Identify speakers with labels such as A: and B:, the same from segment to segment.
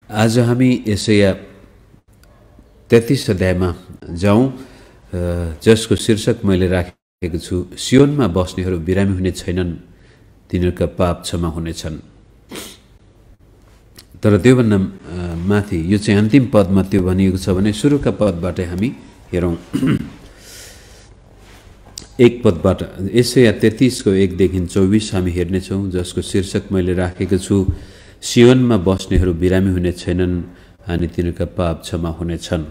A: आज हामी यसैया 33 अध्यायमा जाउँ, जसको शीर्षक मैले राखेको छु, सियोनमा बस्नेहरू बिरामी हुने छैनन्, तिनीहरूका पाप क्षमा हुनेछन्। तर त्योभन्दा माथि यो चाहिँ अन्तिम पदमा त्यो भनिएको छ भने सुरुका पदबाटै हामी हेरौँ। एक पदबाट यसैया 33 को 1 देखि 24 हामी हेर्नेछौँ, जसको शीर्षक मैले राखेको छु, सियोनमा बस्नेहरू बिरामी हुने छैनन् अनि तिनीहरूका पाप क्षमा हुनेछन्।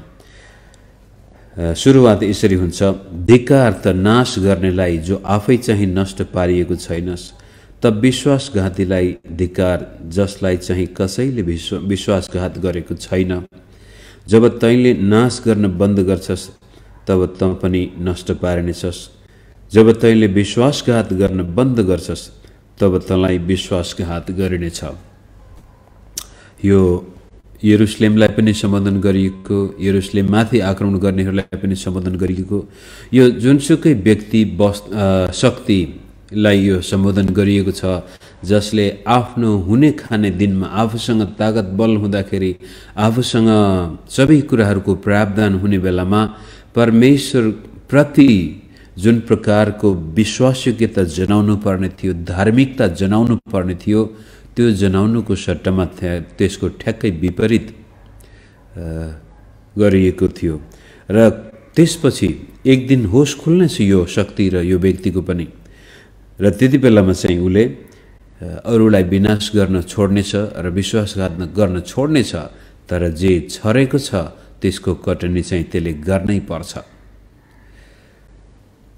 A: सुरुवात यसरी हुन्छ, धिक्कार त नाश गर्नेलाई जो आफै चाहिँ नष्ट पारिएको छैनस्, त विश्वासघातीलाई धिक्कार जसलाई चाहिँ कसैले विश्वासघात गरेको छैन। जब तैँले नाश गर्न बन्द गर्छस् तब तँ पनि नष्ट पारिनेछस्। जब तैँले विश्वासघात गर्न बन्द गर्छस् तब तँलाई विश्वासघात गरिनेछ। यो यरुशलेमलाई पनि सम्बोधन गरिएको, यरुशलेममाथि आक्रमण गर्नेहरूलाई पनि सम्बोधन गरिएको, यो जुनसुकै व्यक्ति शक्तिलाई यो सम्बोधन गरिएको छ, जसले आफ्नो हुने खाने दिनमा आफूसँग तागत बल हुँदाखेरि, आफूसँग सबै कुराहरूको प्रावधान हुने बेलामा परमेश्वर प्रति जुन प्रकारको विश्वासयोग्यता जनाउनु पर्ने थियो, धार्मिकता जनाउनु पर्ने थियो, त्यो जनाउनुको सट्टामा त्यसको ठ्याक्कै विपरीत गरिएको थियो। र त्यसपछि एक दिन होस खुल्नेछ यो शक्ति र यो व्यक्तिको पनि, र त्यति बेलामा चाहिँ उसले अरूलाई विनाश गर्न छोड्नेछ र विश्वासघात गर्न छोड्नेछ। तर जे छरेको छ त्यसको कटनी चाहिँ त्यसले गर्नै पर्छ।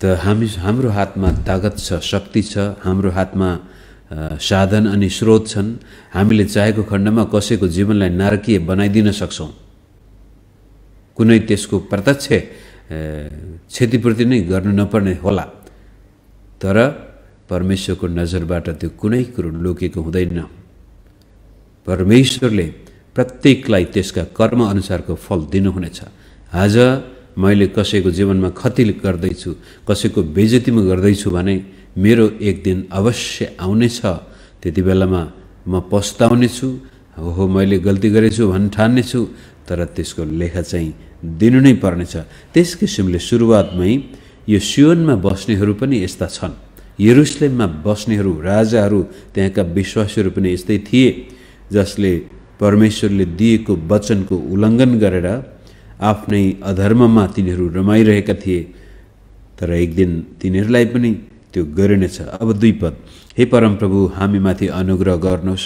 A: त हाम्रो हातमा तागत छ, शक्ति छ, हाम्रो हातमा साधन अनि स्रोत छन्। हामीले चाहेको खण्डमा कसैको जीवनलाई नारकीय बनाइदिन सक्छौँ। कुनै त्यसको प्रत्यक्ष क्षतिपूर्ति नै गर्नु नपर्ने होला, तर परमेश्वरको नजरबाट त्यो कुनै कुरो लुकेको हुँदैन। परमेश्वरले प्रत्येकलाई त्यसका कर्म अनुसारको फल दिनुहुनेछ। आज मैले कसैको जीवनमा क्षति गर्दैछु, कसैको बेइज्जतीमा गर्दैछु भने मेरो एक दिन अवश्य आउनेछ। त्यति बेलामा म पस्ताउनेछु, हो मैले गल्ती गरेछु भन्न ठान्नेछु, तर त्यसको लेखा चाहिँ दिनु नै पर्नेछ। त्यस किसिमले सुरुवातमै यो सियोनमा बस्नेहरू पनि यस्ता छन्, यरुशलेममा बस्नेहरू, राजाहरू, त्यहाँका विश्वासीहरू पनि यस्तै थिए, जसले परमेश्वरले दिएको वचनको उल्लङ्घन गरेर आफ्नै अधर्ममा तिनीहरू रमाइरहेका थिए। तर एक दिन तिनीहरूलाई पनि त्यो गरिनेछ। अब 2 पद, हे परमप्रभु हामीमाथि अनुग्रह गर्नुहोस्,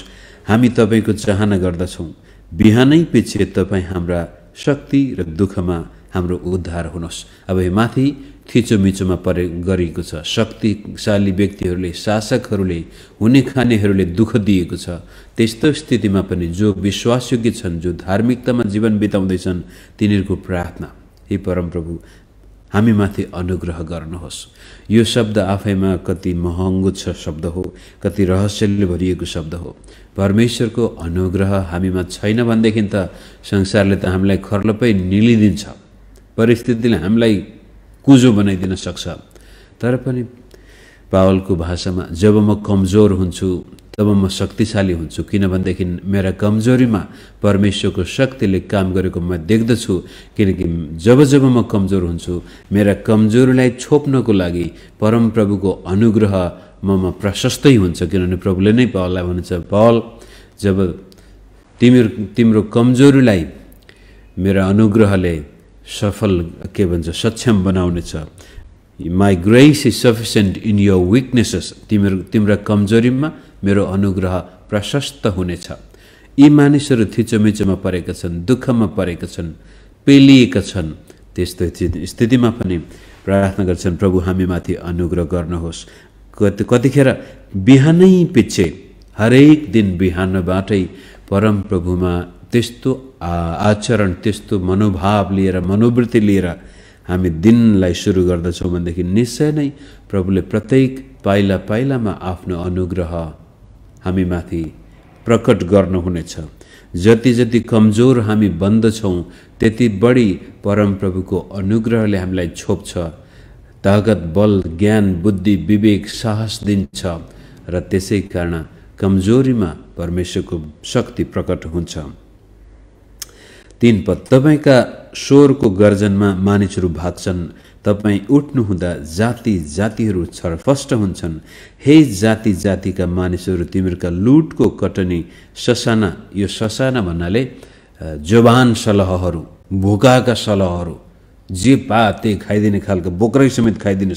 A: हामी तपाईँको चाहना गर्दछौँ। बिहानै पछि तपाईँ हाम्रा शक्ति र दुःखमा हाम्रो उद्धार हुनुहोस्। अब यो माथि थिचोमिचोमा गरिएको छ। शक्तिशाली व्यक्तिहरूले, शासकहरूले, हुने खानेहरूले दुःख दिएको छ। त्यस्तो स्थितिमा पनि जो विश्वासयोग्य छन्, जो धार्मिकतामा जीवन बिताउँदैछन्, तिनीहरूको प्रार्थना, हे परमप्रभु हामीमाथि अनुग्रह गर्नुहोस्। यो शब्द आफैमा कति महँगो शब्द हो, कति रहस्यले भरिएको शब्द हो। परमेश्वरको अनुग्रह हामीमा छैन भनेदेखि त संसारले त हामीलाई खर्लपै निलिदिन्छ, परिस्थितिले हामीलाई कुजो बनाइदिन सक्छ। तर पनि पावलको भाषामा, जब म कमजोर हुन्छु तब म शक्तिशाली हुन्छु, किनभनेदेखि मेरा कमजोरीमा परमेश्वरको शक्तिले काम गरेको म देख्दछु। किनकि जब जब म कमजोर हुन्छु, मेरा कमजोरीलाई छोप्नको लागि परमप्रभुको अनुग्रह ममा प्रशस्तै हुन्छ। किनभने प्रभुले नै पावललाई भन्छ, पावल, जब तिम्रो कमजोरीलाई मेरा अनुग्रहले सक्षम बनाउनेछ। My grace is sufficient in your weaknesses, तिम्रा कमजोरीमा मेरो अनुग्रह प्रशस्त हुनेछ। यी मानिसहरू थिचोमिचोमा परेका छन्, दुःखमा परेका छन्, पेलिएका छन्। त्यस्तो स्थितिमा पनि प्रार्थना गर्छन्, प्रभु हामीमाथि अनुग्रह गर्नुहोस्। कतिखेर बिहानै पछि, हरेक दिन बिहानबाटै परमप्रभुमा त्यस्तो आचरण, त्यस्तो मनोभाव लिएर, मनोवृत्ति लिएर हामी दिनलाई सुरु गर्दछौँ भनेदेखि निश्चय नै प्रभुले प्रत्येक पाइला पाइलामा आफ्नो अनुग्रह हामीमाथि प्रकट गर्नुहुनेछ। जति जति कमजोर हामी बन्दछौँ, त्यति बढी परमप्रभुको अनुग्रहले हामीलाई छोप्छ, तागत, बल, ज्ञान, बुद्धि, विवेक, साहस दिन्छ। र त्यसै कारण कमजोरीमा परमेश्वरको शक्ति प्रकट हुन्छ। 3 पद, तपाईका स्वरको गर्जनमा मानिसहरू भाग्छन्, तपाईँ उठ्नुहुँदा जाति जातिहरू छरफष्ट हुन्छन्। हे जाति जातिका मानिसहरू, तिमीहरूका लुटको कटनी ससाना, यो ससाना भन्नाले जवान सलहहरू, भोकाका सलहहरू, जे पा त्यही खाइदिने खालको बोक्रै समेत खाइदिने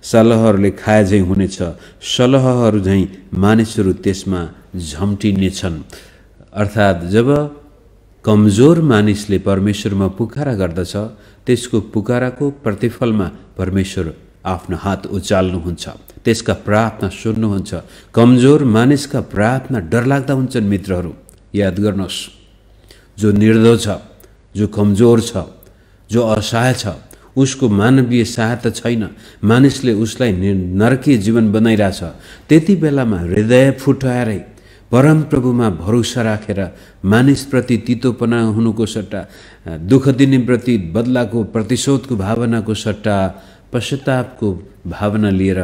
A: सलहहरूले खाए झैँ हुनेछ। सलहहरू झैँ मानिसहरू त्यसमा झम्टिनेछन्। अर्थात् जब कमजोर मानिसले परमेश्वरमा पुकारा गर्दछ, त्यसको पुकाराको प्रतिफलमा परमेश्वर आफ्नो हात उचाल्नुहुन्छ, त्यसका प्रार्थना सुन्नुहुन्छ। कमजोर मानिसका प्रार्थना डरलाग्दा हुन्छन्। मित्रहरू, याद गर्नुहोस्, जो निर्दोष छ, जो कमजोर छ, जो असहाय छ, उसको मानवीय सहायता छैन, मानिसले उसलाई नरकीय जीवन बनाइरहेछ। त्यति बेलामा हृदय फुटाएरै परमप्रभुमा भरोसा राखेर मानिसप्रति तितोपना हुनुको सट्टा, दुःख दिने प्रति बदलाको प्रतिशोधको भावनाको सट्टा पश्चातापको भावना लिएर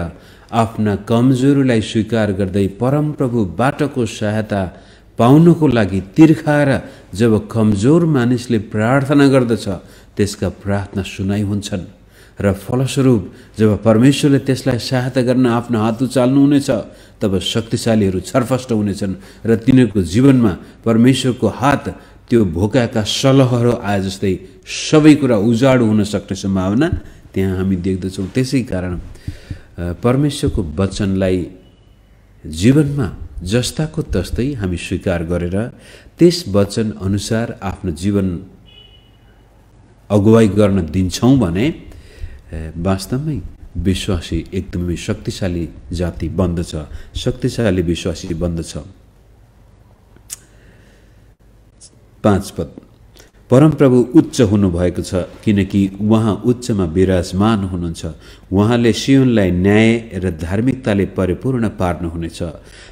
A: आफ्ना कमजोरीलाई स्वीकार गर्दै परमप्रभुबाटको सहायता पाउनको लागि तिर्खाएर जब कमजोर मानिसले प्रार्थना गर्दछ, त्यसका प्रार्थना सुनाइ हुन्छन्। र फलस्वरूप जब परमेश्वरले त्यसलाई सहायता गर्न आफ्नो हात उचाल्नुहुनेछ, तब शक्तिशालीहरू छरफष्ट हुनेछन् र तिनीहरूको जीवनमा परमेश्वरको हात त्यो भोकाका सलहहरू आए जस्तै सबै कुरा उजाडो हुन सक्ने सम्भावना त्यहाँ हामी देख्दछौँ। त्यसै कारण परमेश्वरको वचनलाई जीवनमा जस्ताको तस्तै हामी स्वीकार गरेर त्यस वचन अनुसार आफ्नो जीवन अगुवाई गर्न दिन्छौँ भने वास्तवमै विश्वासी एकदमै शक्तिशाली जाति बन्दछ, शक्तिशाली विश्वासी बन्दछ। 5 पद, परमप्रभु उच्च हुनुभएको छ, किनकि उहाँ उच्चमा विराजमान हुनुहुन्छ। उहाँले सियोनलाई न्याय र धार्मिकताले परिपूर्ण पार्नुहुनेछ।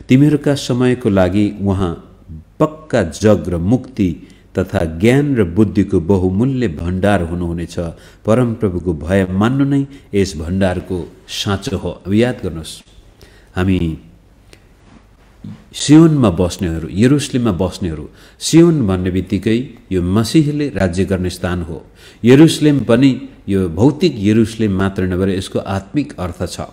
A: तिमीहरूका समयको लागि उहाँ पक्का जग र मुक्ति तथा ज्ञान र बुद्धिको बहुमूल्य भण्डार हुनुहुनेछ। परमप्रभुको भय मान्नु नै यस भण्डारको साँचो हो। अब याद गर्नुहोस्, हामी सियोनमा बस्नेहरू, यरुसलेममा बस्नेहरू, सियोन भन्ने बित्तिकै यो मसीहले राज्य गर्ने स्थान हो। यरुसलेम पनि यो भौतिक यरुसलेम मात्र नभएर यसको आत्मिक अर्थ छ।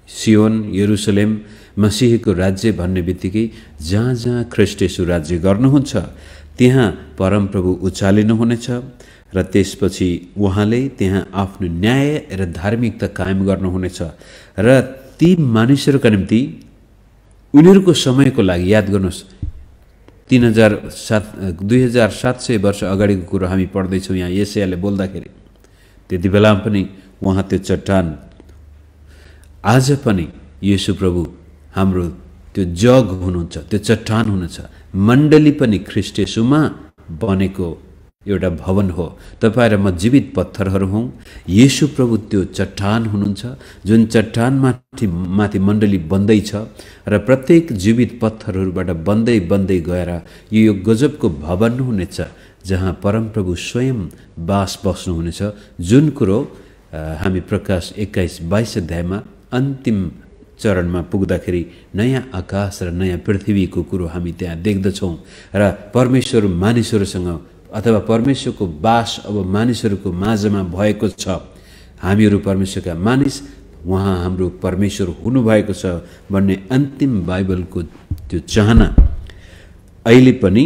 A: सियोन, यरुसलेम, मसीहको राज्य भन्ने बित्तिकै जहाँ जहाँ ख्रीष्ट येशू राज्य गर्नुहुन्छ त्यहाँ परमप्रभु उचालिनुहुनेछ र त्यसपछि उहाँले त्यहाँ आफ्नो न्याय र धार्मिकता कायम गर्नुहुनेछ। र ती मानिसहरूका निम्ति उनीहरूको समयको लागि याद गर्नुहोस्, 2700 वर्ष अगाडिको कुरो हामी पढ्दैछौँ यहाँ येसायाले बोल्दाखेरि। त्यति बेला पनि उहाँ त्यो चट्टान, आज पनि येशू प्रभु हाम्रो त्यो जग हुनुहुन्छ, त्यो चट्टान हुनुहुन्छ। मण्डली पनि ख्रीष्ट येशूमा बनेको एउटा भवन हो। तपाईँ र म जीवित पत्थरहरू हौँ, येशू प्रभु त्यो चट्टान हुनुहुन्छ जुन चट्टान माथि मण्डली बन्दैछ र प्रत्येक जीवित पत्थरहरूबाट बन्दै बन्दै गएर यो गजबको भवन हुनेछ जहाँ परमप्रभु स्वयं बास बस्नुहुनेछ। जुन कुरो हामी प्रकाश 21-22 अध्यायमा अन्तिम चरणमा पुग्दाखेरि नयाँ आकाश र नयाँ पृथ्वीको कुरो हामी त्यहाँ देख्दछौँ र परमेश्वर मानिसहरूसँग अथवा परमेश्वरको बास अब मानिसहरूको माझमा भएको छ। हामीहरू परमेश्वरका मानिस, उहाँ हाम्रो परमेश्वर हुनुभएको छ भन्ने अन्तिम बाइबलको त्यो चाहना अहिले पनि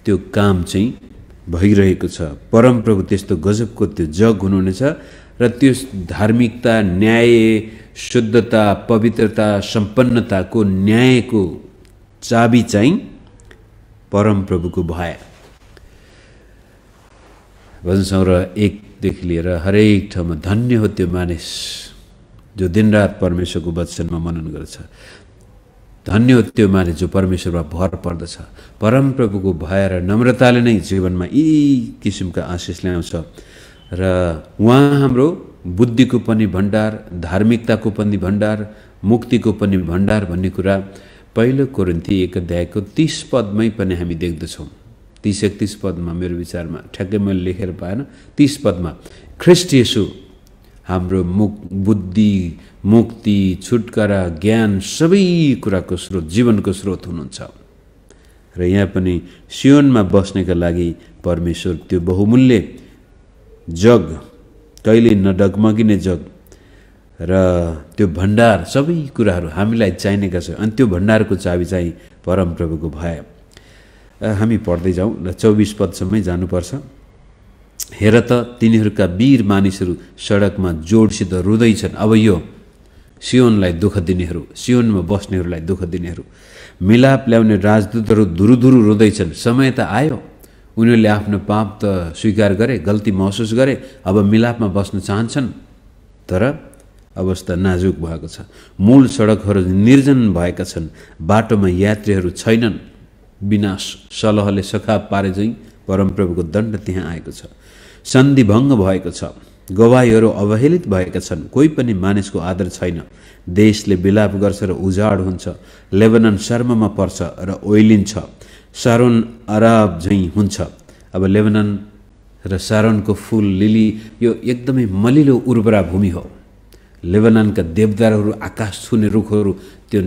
A: त्यो काम चाहिँ भइरहेको छ। परमप्रभु त्यस्तो गजबको त्यो जग हुनुहुनेछ र त्यो धार्मिकता, न्याय, शुद्धता, पवित्रता, सम्पन्नताको न्यायको चाबी चाहिँ परमप्रभुको भय। भजन सङ्ग्रह 1 लिएर हरेक ठाउँमा धन्य हो त्यो मानिस जो दिनरात परमेश्वरको वचनमा मनन गर्छ। धन्य हो त्यो मानिस जो परमेश्वरमा भर पर्दछ। परमप्रभुको भय र नम्रताले नै जीवनमा यी किसिमका आशिष ल्याउँछ र उहाँ हाम्रो बुद्धिको पनि भण्डार, धार्मिकताको पनि भण्डार, मुक्तिको पनि भण्डार भन्ने कुरा 1 कोरिन्थी 1 अध्यायको 30 पदमै पनि हामी देख्दछौँ। 30-31 पदमा मेरो विचारमा, ठ्याक्कै मैले लेखेर पाएन, 30 पदमा ख्रीष्ट येशू हाम्रो बुद्धि, मुक्ति, छुटकारा, ज्ञान, सबै कुराको स्रोत, जीवनको स्रोत हुनुहुन्छ। र यहाँ पनि सियोनमा बस्नेका लागि परमेश्वर त्यो बहुमूल्य जग, कहिले नडगमगिने जग र त्यो भण्डार सबै कुराहरू हामीलाई चाहिनेका छ। अनि त्यो भण्डारको चाबी चाहिँ परमप्रभुको भए। हामी पढ्दै जाउँ र 24 पदसम्मै जानुपर्छ। हेर त तिनीहरूका वीर मानिसहरू सडकमा जोडसित रुँदैछन्। अब यो सियोनलाई दुःख दिनेहरू, सियोनमा बस्नेहरूलाई दुःख दिनेहरू, मिलाप ल्याउने राजदूतहरू धुरुधुरु रुँदैछन्। समय त आयो, उनीहरूले आफ्नो पाप त स्वीकार गरे, गल्ती महसुस गरे, अब मिलापमा बस्न चाहन्छन्। तर अवस्था नाजुक भएको छ। मूल सडकहरू निर्जन भएका छन्, बाटोमा यात्रीहरू छैनन्। विनाश सलहले सखाप पारे झैँ परमप्रभुको दण्ड त्यहाँ आएको छ। सन्धि भङ्ग भएको छ, गवाईहरू अवहेलित भएका छन्, कोही पनि मानिसको आदर छैन। देशले विलाप गर्छ र उजाड हुन्छ, लेबनन शर्ममा पर्छ र ओइलिन्छ, सारोन अराब झैँ हुन्छ। अब लेबनन र सारोनको फुल लिली यो एकदमै मलिलो उर्वरा भूमि हो। लेबननका देवदारहरू, आकाश छुने रुखहरू, त्यो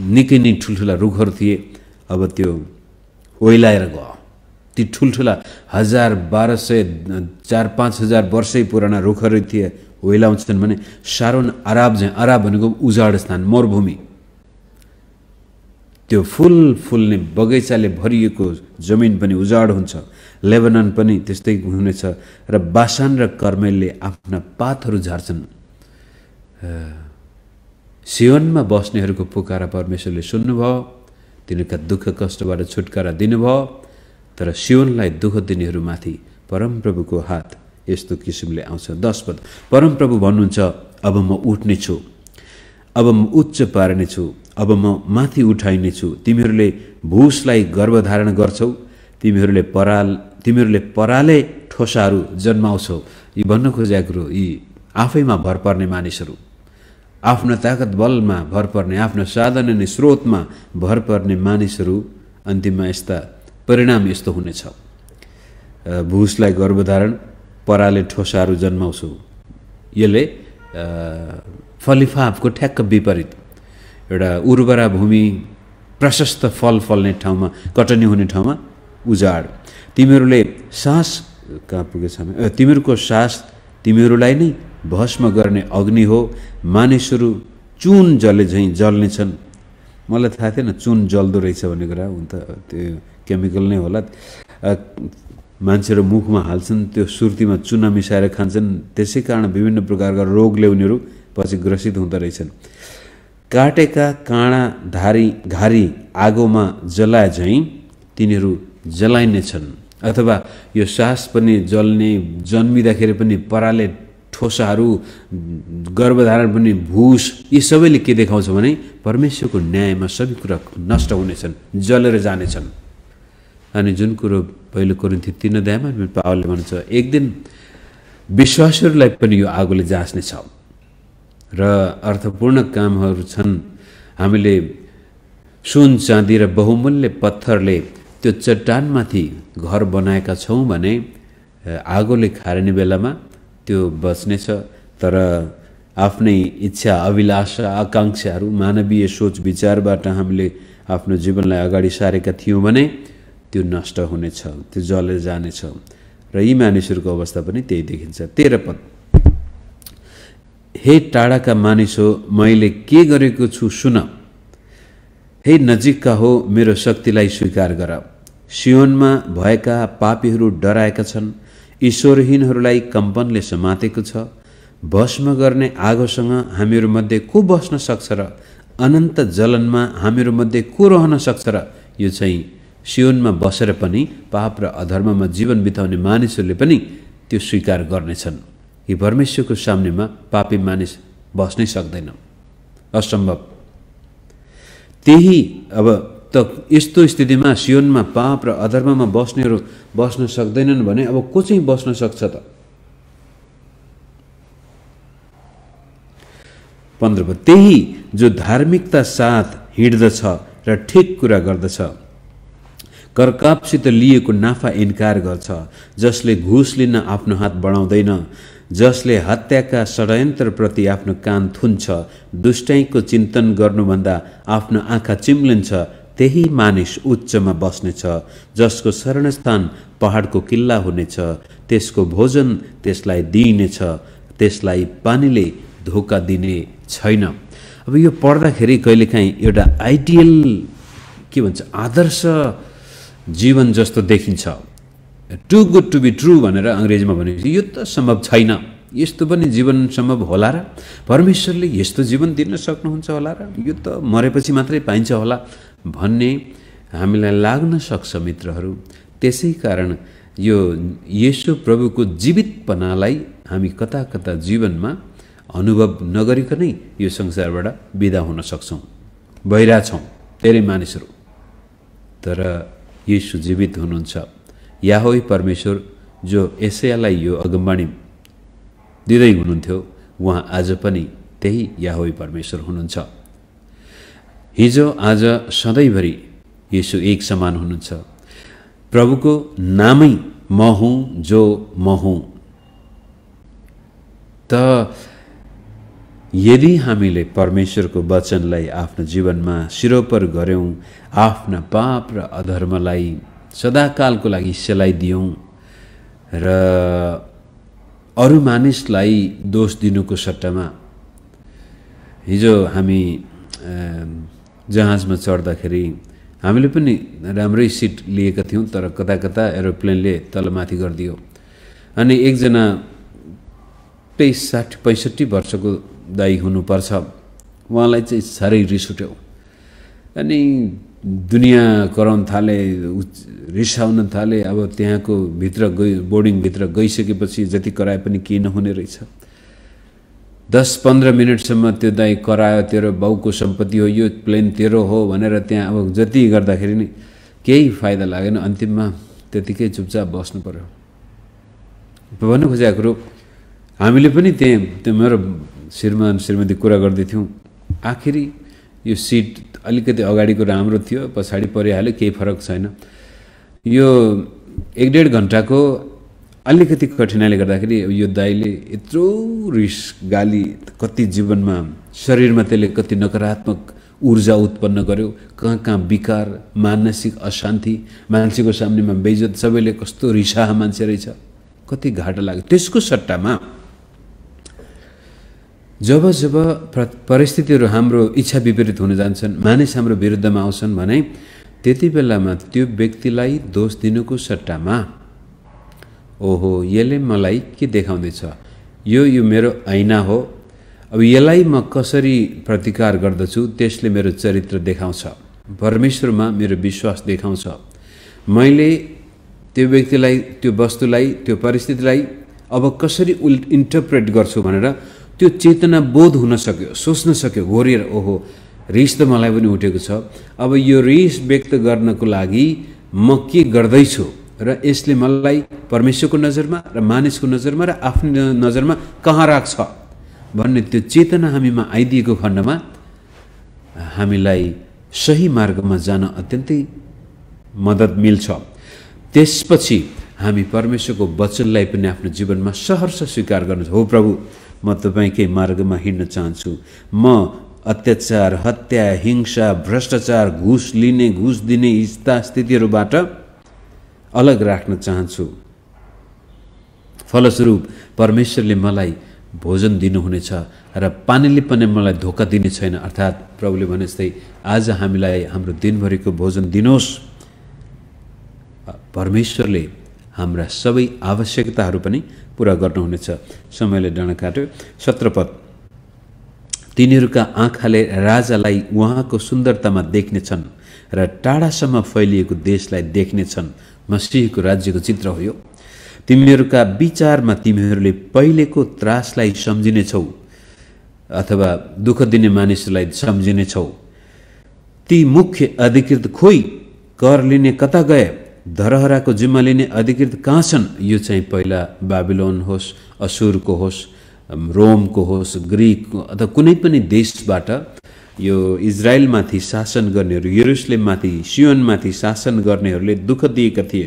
A: निकै नै ठुल्ठुला रुखहरू थिए, अब त्यो ओइलाएर गयो। ती ठुल्ठुला 1200-4-5,000 वर्षै पुराना रुखहरू थिए, ओइलाउँछन् भने सारोन अराब चाहिँ, अराब भनेको उजाड स्थान, मरुभूमि। त्यो फुल फुल्ने बगैँचाले भरिएको जमिन पनि उजाड हुन्छ, लेबनन पनि त्यस्तै हुनेछ। र बासान र कर्मेलले आफ्ना पातहरू झार्छन्। सियोनमा बस्नेहरूको पुकारा परमेश्वरले सुन्नुभयो, तिनीहरूका दुःख कष्टबाट छुटकारा दिनुभयो। तर सियोनलाई दुःख दिनेहरूमाथि परमप्रभुको हात यस्तो किसिमले आउँछ। 10 पद, परमप्रभु भन्नुहुन्छ, अब म उठ्नेछु, अब म उच्च पार्नेछु, अब म माथि उठाइनेछु। तिमीहरूले भूसलाई गर्भधारण गर्छौ, तिमीहरूले पराले ठोसाहरू जन्माउँछौ। यी भन्न खोजेको कुरो, यी आफैमा भर पर्ने मानिसहरू, आफ्नो ताकत बलमा भर पर्ने, आफ्नो साधन अनि स्रोतमा भर पर्ने मानिसहरू अन्तिममा यस्ता परिणाम यस्तो हुनेछ। भूसलाई गर्भधारण, पराले ठोसाहरू जन्माउँछौ। यसले फलिफापको ठ्याक्क विपरीत, एउटा उर्वरा भूमि, प्रशस्त फल फल्ने ठाउँमा, कटनी हुने ठाउँमा उजाड। तिमीहरूले सास, कहाँ पुगेछ, तिमीहरूको सास तिमीहरूलाई नै भस्म गर्ने अग्नि हो। मानिसहरू चुन जले झैँ जल्नेछन्। मलाई थाहा थिएन चुन जल्दो रहेछ भन्ने कुरा, हुन त त्यो केमिकल नै होला। मान्छेहरू मुखमा हाल्छन्, त्यो सुर्तीमा चुना मिसाएर खान्छन्, त्यसै कारण विभिन्न प्रकारका रोगले उनीहरू पछि ग्रसित हुँदो रहेछन्। काटेका काँडा घारी आगोमा जलाए झैँ तिनीहरू जलाइनेछन्। अथवा यो सास पनि जल्ने, जन्मिँदाखेरि पनि पराले ठोसाहरू, गर्भधारण पनि भूस, यी सबैले के देखाउँछ भने परमेश्वरको न्यायमा सबै कुरा नष्ट हुनेछन्, जलेर जानेछन्। अनि जुन कुरो पहिलो कोरिन्थी 3 अध्यायमा पावलले भन्छ, एक दिन विश्वासीहरूलाई पनि यो आगोले जाँच्नेछ। र अर्थपूर्ण कामहरू छन्। हामीले सुन चाँदी र बहुमूल्य पत्थरले त्यो चट्टानमाथि घर बनाएका छौँ भने आगोले खारिने बेलामा त्यो बच्नेछ। तर आफ्नै इच्छा, अभिलाषा, आकाङ्क्षाहरू, मानवीय सोच विचारबाट हामीले आफ्नो जीवनलाई अगाडि सारेका थियौँ भने त्यो नष्ट हुनेछ, त्यो जलेर जानेछ। र यी मानिसहरूको अवस्था पनि त्यही देखिन्छ। 13 पद, हे टाढाका मानिस हो, मैले के गरेको छु सुन, हे नजिकका हो, मेरो शक्तिलाई स्वीकार गर। सियोनमा भएका पापीहरू डराएका छन्, ईश्वरहीनहरूलाई कम्पनले समातेको छ। भस्म गर्ने आगोसँग हामीहरूमध्ये को बस्न सक्छ र अनन्त जलनमा हामीहरूमध्ये को रहन सक्छ र? यो चाहिँ सियोनमा बसेर पनि पाप र अधर्ममा जीवन बिताउने मानिसहरूले पनि त्यो स्वीकार गर्नेछन्। यी परमेश्वरको सामनेमा पापी मानिस बस्नै सक्दैन, असम्भव। त्यही अब त यस्तो स्थितिमा सियोनमा पाप र अधर्ममा बस्नेहरू बस्न सक्दैनन् भने अब को चाहिँ बस्न सक्छ त? 15 त्यही जो धार्मिकता साथ हिँड्दछ र ठिक कुरा गर्दछ, करकापसित लिएको नाफा इन्कार गर्छ, जसले घुस लिन आफ्नो हात बढाउँदैन, जसले हत्याका षड्यन्त्रप्रति आफ्नो कान थुन्छ, दुष्टाइको चिन्तन गर्नुभन्दा आफ्नो आँखा चिम्लिन्छ, त्यही मानिस उच्चमा बस्नेछ, जसको शरणस्थान पहाडको किल्ला हुनेछ। त्यसको भोजन त्यसलाई दिइनेछ, त्यसलाई पानीले धोका दिने छैन। अब यो पढ्दाखेरि कहिलेकाहीँ एउटा आइडियल के भन्छ आदर्श जीवन जस्तो देखिन्छ। Too good to be true भनेर अङ्ग्रेजीमा भनेपछि यो त सम्भव छैन। यस्तो पनि जीवन सम्भव होला र? परमेश्वरले यस्तो जीवन दिन सक्नुहुन्छ होला र? यो त मरेपछि मात्रै पाइन्छ होला भन्ने हामीलाई लाग्न सक्छ मित्रहरू। त्यसै कारण यो येशू प्रभुको जीवितपनालाई हामी कता कता जीवनमा अनुभव नगरिकनै यो संसारबाट बिदा हुन सक्छौँ, भइरहेछौँ धेरै मानिसहरू। तर येशू जीवित हुनुहुन्छ। याहवे परमेश्वर जो एसायालाई यो अगमबाणी दिँदै हुनुहुन्थ्यो, उहाँ आज पनि त्यही याहवे परमेश्वर हुनुहुन्छ। हिजो आज सधैँभरि येशू एक समान हुनुहुन्छ। प्रभुको नामै म हुँ जो म हुँ। त यदि हामीले परमेश्वरको वचनलाई आफ्नो जीवनमा सिरोपर गर्यौं, आफ्ना पाप र अधर्मलाई सदाकालको लागि सेलाइदियौं र अरू मानिसलाई दोष दिनुको सट्टामा, हिजो हामी जहाजमा चढ्दाखेरि हामीले पनि राम्रै सिट लिएका थियौं, तर कता कता एरोप्लेनले तलमाथि गरिदियो। अनि एकजना 60-65 वर्षको दाइ हुनुपर्छ, उहाँलाई चाहिँ साह्रै रिस उठ्यो। अनि दुनियाँ कराउन थाले, रिसाउन थाले। अब त्यहाँको भित्र बोर्डिङभित्र गइसकेपछि जति कराए पनि केही नहुने रहेछ। 10-15 मिनटसम्म त्यो दाइ करायो, तेरो बाउको सम्पत्ति हो, यो प्लेन तेरो हो भनेर त्यहाँ अब जति गर्दाखेरि नि केही फाइदा लागेन। अन्तिममा त्यतिकै चुपचाप बस्नु पर्यो। भन्नु खोजेको कुरो, हामीले पनि त्यो मेरो श्रीमान श्रीमती कुरा गर्दै थियौँ। आखिरी यो सिट अलिकति अगाडिको राम्रो थियो, पछाडि परिहाल्यो, केही फरक छैन। यो 1-1.5 घन्टाको अलिकति कठिनाइले गर्दाखेरि यो दाइले यत्रो रिस गाली, कति जीवनमा शरीरमा त्यसले कति नकारात्मक ऊर्जा उत्पन्न गर्यो, कहाँ कहाँ विकार, मानसिक अशान्ति, मान्छेको सामनेमा बेइज्जत, सबैले कस्तो रिसाहा मान्छे रहेछ, कति घाटा लाग्यो। त्यसको सट्टामा जब जब परिस्थितिहरू हाम्रो इच्छा विपरीत हुन जान्छन्, मानिस हाम्रो विरुद्धमा आउँछन् भने त्यति बेलामा त्यो व्यक्तिलाई दोष दिनुको सट्टामा, ओहो यसले मलाई के देखाउँदैछ, यो मेरो ऐना हो, अब यसलाई म कसरी प्रतिकार गर्दछु त्यसले मेरो चरित्र देखाउँछ, परमेश्वरमा मेरो विश्वास देखाउँछ। मैले त्यो व्यक्तिलाई, त्यो वस्तुलाई, त्यो परिस्थितिलाई अब कसरी इन्टरप्रेट गर्छु भनेर त्यो चेतना बोध हुन सक्यो, सोच्न सक्यो घोरेर, ओहो रिस त मलाई पनि उठेको छ, अब यो रिस व्यक्त गर्नको लागि म के गर्दैछु र यसले मलाई परमेश्वरको नजरमा र मानिसको नजरमा र आफ्नो नजरमा कहाँ राख्छ भन्ने त्यो चेतना हामीमा आइदिएको खण्डमा हामीलाई सही मार्गमा जान अत्यन्तै मद्दत मिल्छ। त्यसपछि हामी परमेश्वरको वचनलाई पनि आफ्नो जीवनमा सहर्ष स्वीकार गर्नु, हो प्रभु म तपाईकै मार्गमा हिँड्न चाहन्छु, म अत्याचार, हत्या, हिंसा, भ्रष्टाचार, घुस लिने, घुस दिने यस्ता स्थितिहरूबाट अलग राख्न चाहन्छु। फलस्वरूप परमेश्वरले मलाई भोजन दिनुहुनेछ र पानीले पनि मलाई धोका दिने छैन। अर्थात् प्रभुले भने जस्तै आज हामीलाई हाम्रो दिनभरिको भोजन दिनुहोस्। परमेश्वरले हाम्रा सबै आवश्यकताहरू पनि पूरा गर्नुहुनेछ। समयले डाँडा काट्यो। 17 पद, तिनीहरूका आँखाले राजालाई उहाँको सुन्दरतामा देख्नेछन् र टाढासम्म फैलिएको देशलाई देख्नेछन्। मसीहको राज्यको चित्र हो यो। तिमीहरूका विचारमा तिमीहरूले पहिलेको त्रासलाई सम्झिनेछौ अथवा दुःख दिने मानिसलाई सम्झिनेछौ। ती मुख्य अधिकृत खोइ, कर लिने कता गए, धरहराको जिम्मा लिने अधिकृत कहाँ छन्? यो चाहिँ पहिला बाबिलोन होस्, असुरको होस्, रोमको होस्, ग्रिकको अथवा कुनै पनि देशबाट यो इजरायलमाथि शासन गर्नेहरू, यरुशलेममाथि, सियोनमाथि शासन गर्नेहरूले दुःख दिएका थिए,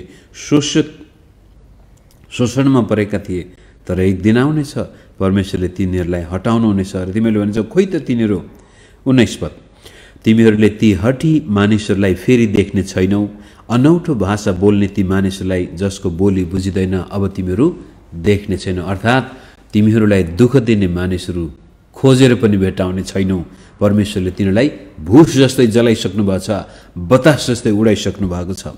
A: शोषणमा परेका थिए। तर एक दिन आउनेछ परमेश्वरले तिनीहरूलाई हटाउनुहुनेछ र तिमीहरूले भन्छौ खोइ त तिनीहरू। 19 पद, तिमीहरूले ती हठी मानिसहरूलाई फेरि देख्ने छैनौ। अनौठो भाषा बोल्ने ती मानिसहरूलाई जसको बोली बुझिँदैन अब तिमीहरू देख्ने छैनौ। अर्थात् तिमीहरूलाई दुःख दिने मानिसहरू खोजेर पनि भेटाउने छैनौ। परमेश्वरले तिनीहरूलाई भुस जस्तै जलाइसक्नु भएको छ, बतास जस्तै उडाइसक्नु भएको छ।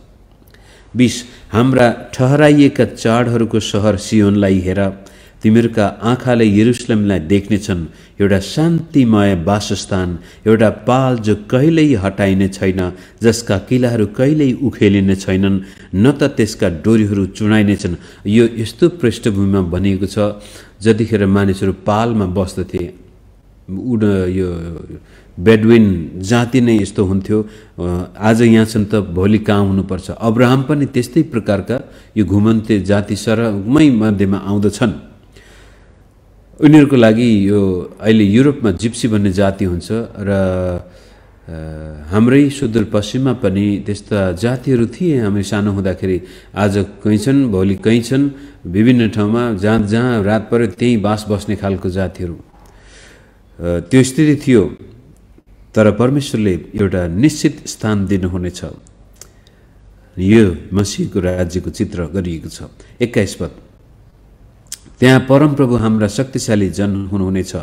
A: 20 हाम्रा ठहराइएका चाडहरूको सहर सियोनलाई हेर, तिमीहरूका आँखाले यरुशलेमलाई देख्नेछन्, एउटा शान्तिमय वासस्थान, एउटा पाल जो कहिल्यै हटाइने छैन, जसका किलाहरू कहिल्यै उखेलिने छैनन्, न त त्यसका डोरीहरू चुडाइनेछन्। यो यस्तो पृष्ठभूमिमा भनिएको छ जतिखेर मानिसहरू पालमा बस्दथे। यो बेडविन जाति नै यस्तो हुन्थ्यो। आज यहाँ छन् त भोलि कहाँ हुनुपर्छ। अब्राहम पनि त्यस्तै प्रकारका यो घुमन्ते जाति सरमै मध्येमा आउँदछन्। उनीहरूको लागि यो अहिले युरोपमा जिप्सी भन्ने जाति हुन्छ र हाम्रै सुदूरपश्चिममा पनि त्यस्ता जातिहरू थिए। हामी सानो हुँदाखेरि आज कहीँ छन् भोलि कहीँ छन्, विभिन्न ठाउँमा जहाँ रात पर्यो त्यहीँ बास बस्ने खालको जातिहरू त्यो स्थिति थियो। तर परमेश्वरले एउटा निश्चित स्थान दिनुहुनेछ। यो मसीहको राज्यको चित्र गरिएको छ। 21 पद त्यहाँ परमप्रभु हाम्रा शक्तिशाली जन हुनुहुनेछ,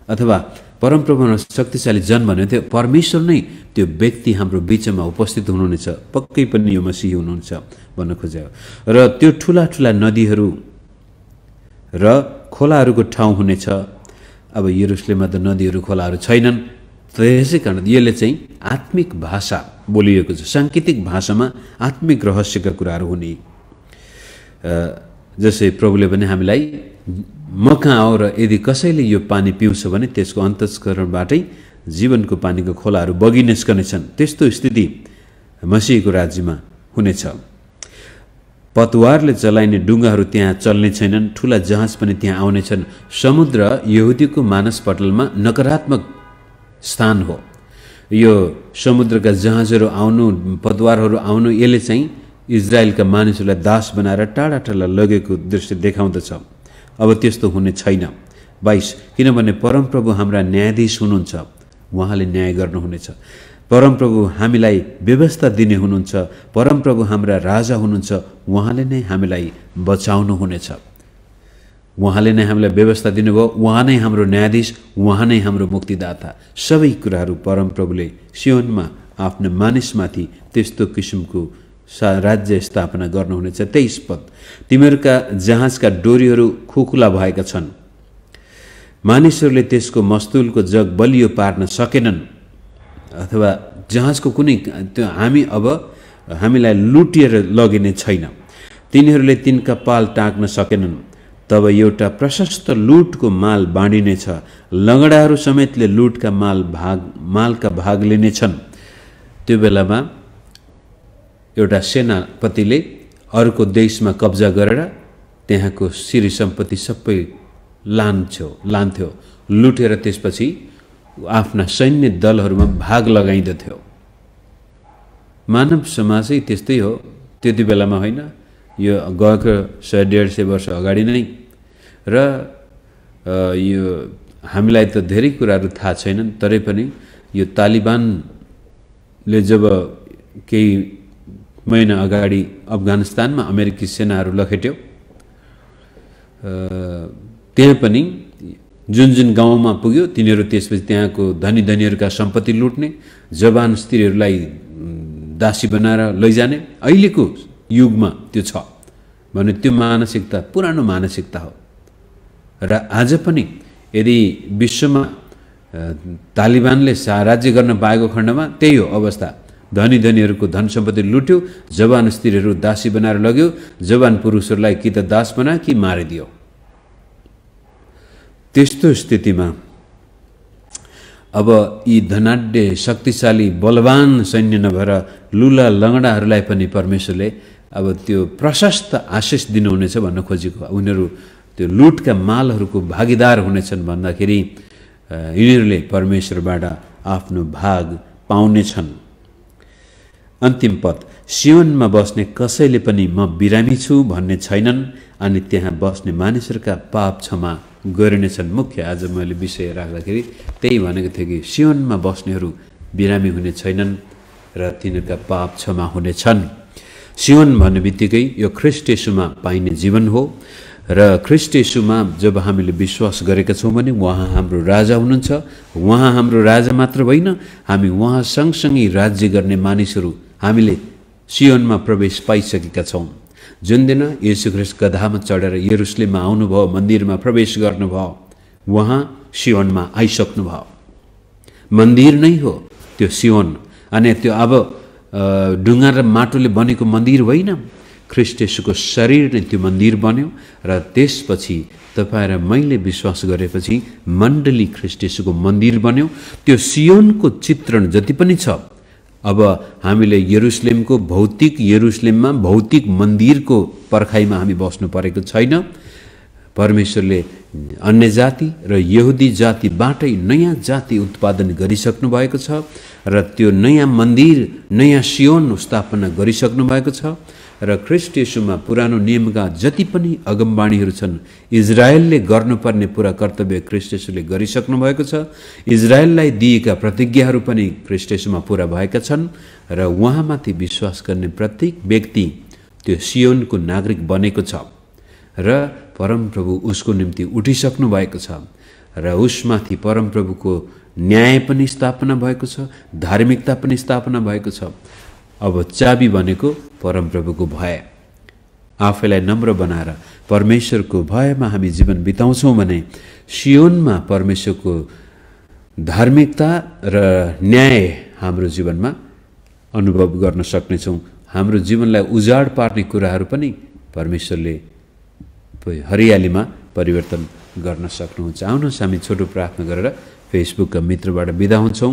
A: अथवा परमप्रभु शक्तिशाली जन भन्ने थियो परमेश्वर नै त्यो व्यक्ति हाम्रो बिचमा उपस्थित हुनुहुनेछ। पक्कै पनि यो मसीह हुनुहुन्छ भन्न खोज्यो। र त्यो ठुला ठुला नदीहरू र खोलाहरूको ठाउँ हुनेछ। अब यरुशलेममा त नदीहरू खोलाहरू छैनन्, त्यसै कारण यसले चाहिँ आत्मिक भाषा बोलिएको छ। साङ्केतिक भाषामा आत्मिक रहस्यका कुराहरू हुने। जसै प्रभुले पनि हामीलाई म कहाँ आऊ र यदि कसैले यो पानी पिउँछ भने त्यसको अन्तस्करणबाटै जीवनको पानीको खोलाहरू बगि निस्कनेछन्। त्यस्तो स्थिति मसीहको राज्यमा हुनेछ। पतवारले चलाइने डुङ्गाहरू त्यहाँ चल्ने छैनन्, ठुला जहाज पनि त्यहाँ आउनेछन्। समुद्र यहुदीको मानसपटलमा नकारात्मक स्थान हो। यो समुद्रका जहाजहरू आउनु, पतवारहरू आउनु, यसले चाहिँ इजरायलका मानिसहरूलाई दास बनाएर टाढा टाढा लगेको दृश्य देखाउँदछ। अब त्यस्तो हुने छैन। 22 किनभने परमप्रभु हाम्रा न्यायाधीश हुनुहुन्छ, उहाँले न्याय गर्नुहुनेछ। परमप्रभु हामीलाई व्यवस्था दिने हुनुहुन्छ, परमप्रभु हाम्रा राजा हुनुहुन्छ, उहाँले नै हामीलाई बचाउनुहुनेछ। उहाँले नै हामीलाई व्यवस्था दिनुभयो, उहाँ नै हाम्रो न्यायाधीश, उहाँ नै हाम्रो मुक्तिदाता। सबै कुराहरू परमप्रभुले सियोनमा आफ्नो मानिसमाथि त्यस्तो किसिमको राज्य स्थापना गर्नुहुनेछ। 23 पद तिमीहरूका जहाजका डोरीहरू खुकुला भएका छन्, मानिसहरूले त्यसको मस्तुलको जग बलियो पार्न सकेनन्, अथवा जहाजको कुनै त्यो हामीलाई लुटिएर लगिने छैन। तिनीहरूले तिनका पाल टाँक्न सकेनन्। तब एउटा प्रशस्त लुटको माल बाँडिनेछ, लङ्गडाहरू समेतले लुटका मालका भाग लिनेछन्। त्यो बेलामा एउटा सेनापतिले अर्को देशमा कब्जा गरेर त्यहाँको श्री सम्पत्ति सबै लान्थ्यो, लुटेर त्यसपछि आफ्ना सैन्य दलहरूमा भाग लगाइदथ्यो। मानव समाजै त्यस्तै हो। त्यति बेलामा होइन, यो गएको 100-150 वर्ष अगाडि नै। र यो हामीलाई त धेरै कुराहरू थाहा छैनन्, तरै पनि यो तालिबानले जब केही महिना अगाडि अफगानिस्तानमा अमेरिकी सेनाहरू लखेट्यो, त्यहाँ पनि जुन गाउँमा पुग्यो तिनीहरू त्यसपछि त्यहाँको धनी धनीहरूका सम्पत्ति लुट्ने, जवान स्त्रीहरूलाई दासी बनाएर लैजाने। अहिलेको युगमा त्यो छ भने त्यो मानसिकता पुरानो मानसिकता हो। र आज पनि यदि विश्वमा तालिबानले राज्य गर्न पाएको खण्डमा त्यही हो अवस्था। धनी धनीहरूको धन सम्पत्ति लुट्यो, जवान स्त्रीहरू दासी बनाएर लग्यो, जवान पुरुषहरूलाई कि त दास बनायो कि मारिदियो। त्यस्तो स्थितिमा अब यी धनाढ्य शक्तिशाली बलवान सैन्य नभएर लुला लङ्गडाहरूलाई पनि परमेश्वरले अब त्यो प्रशस्त आशिष दिनुहुनेछ भन्न खोजेको। उनीहरू त्यो लुटका मालहरूको भागीदार हुनेछन् भन्दाखेरि यिनीहरूले परमेश्वरबाट आफ्नो भाग पाउनेछन्। अन्तिम पद सियोनमा बस्ने कसैले पनि म बिरामी छु भन्ने छैनन्, अनि त्यहाँ बस्ने मानिसहरूका पाप क्षमा गरिनेछन्। मुख्य आज मैले विषय राख्दाखेरि त्यही भनेको थिएँ कि सियोनमा बस्नेहरू बिरामी हुने छैनन् र तिनीहरूका पाप क्षमा हुनेछन्। सियोन भन्ने बित्तिकै यो ख्रीष्ट येशूमा पाइने जीवन हो र ख्रीष्ट येशूमा जब हामीले विश्वास गरेका छौँ भने उहाँ हाम्रो राजा हुनुहुन्छ। उहाँ हाम्रो राजा मात्र होइन, हामी उहाँ सँगसँगै राज्य गर्ने मानिसहरू हामीले सियोनमा प्रवेश पाइसकेका छौँ। जुन दिन येशू ख्रीष्ट गधामा चढेर यरुशलेममा आउनुभयो, मन्दिरमा प्रवेश गर्नुभयो, उहाँ सियोनमा आइसक्नुभयो। मन्दिर नै हो त्यो सियोन। अनि त्यो अब ढुङ्गा र माटोले बनेको मन्दिर होइन, ख्रीष्ट येशूको शरीर नै त्यो मन्दिर बन्यो र त्यसपछि तपाईँ र मैले विश्वास गरेपछि मण्डली ख्रीष्ट येशूको मन्दिर बन्यो। त्यो सियोनको चित्रण जति पनि छ, अब हामीले यरुशलेमको भौतिक यरुशलेममा भौतिक मन्दिरको पर्खाइमा हामी बस्नु परेको छैन। परमेश्वरले अन्य जाति र यहुदी जातिबाटै नयाँ जाति उत्पादन गरिसक्नु भएको छ र त्यो नयाँ मन्दिर, नयाँ सियोन स्थापना गरिसक्नु भएको छ र ख्रीष्ट येशूमा पुरानो नियमका जति पनि अगमबाणीहरू छन्, इजरायलले गर्नुपर्ने पुरा कर्तव्य ख्रीष्ट येशूले गरिसक्नु भएको छ। इजरायललाई दिएका प्रतिज्ञाहरू पनि ख्रीष्ट येशूमा पुरा भएका छन् र उहाँमाथि विश्वास गर्ने प्रत्येक व्यक्ति त्यो सियोनको नागरिक बनेको छ र परमप्रभु उसको निम्ति उठिसक्नु भएको छ र उसमाथि परमप्रभुको न्याय पनि स्थापना भएको छ, धार्मिकता पनि स्थापना भएको छ। अब चाबी भनेको परमप्रभुको भय। आफैलाई नम्र बनाएर परमेश्वरको भयमा हामी जीवन बिताउँछौँ भने सियोनमा परमेश्वरको धार्मिकता र न्याय हाम्रो जीवनमा अनुभव गर्न सक्नेछौँ। हाम्रो जीवनलाई उजाड पार्ने कुराहरू पनि परमेश्वरले हरियालीमा परिवर्तन गर्न सक्नुहुन्छ। आउनुहोस् हामी छोटो प्रार्थना गरेर फेसबुकका मित्रबाट बिदा हुन्छौँ।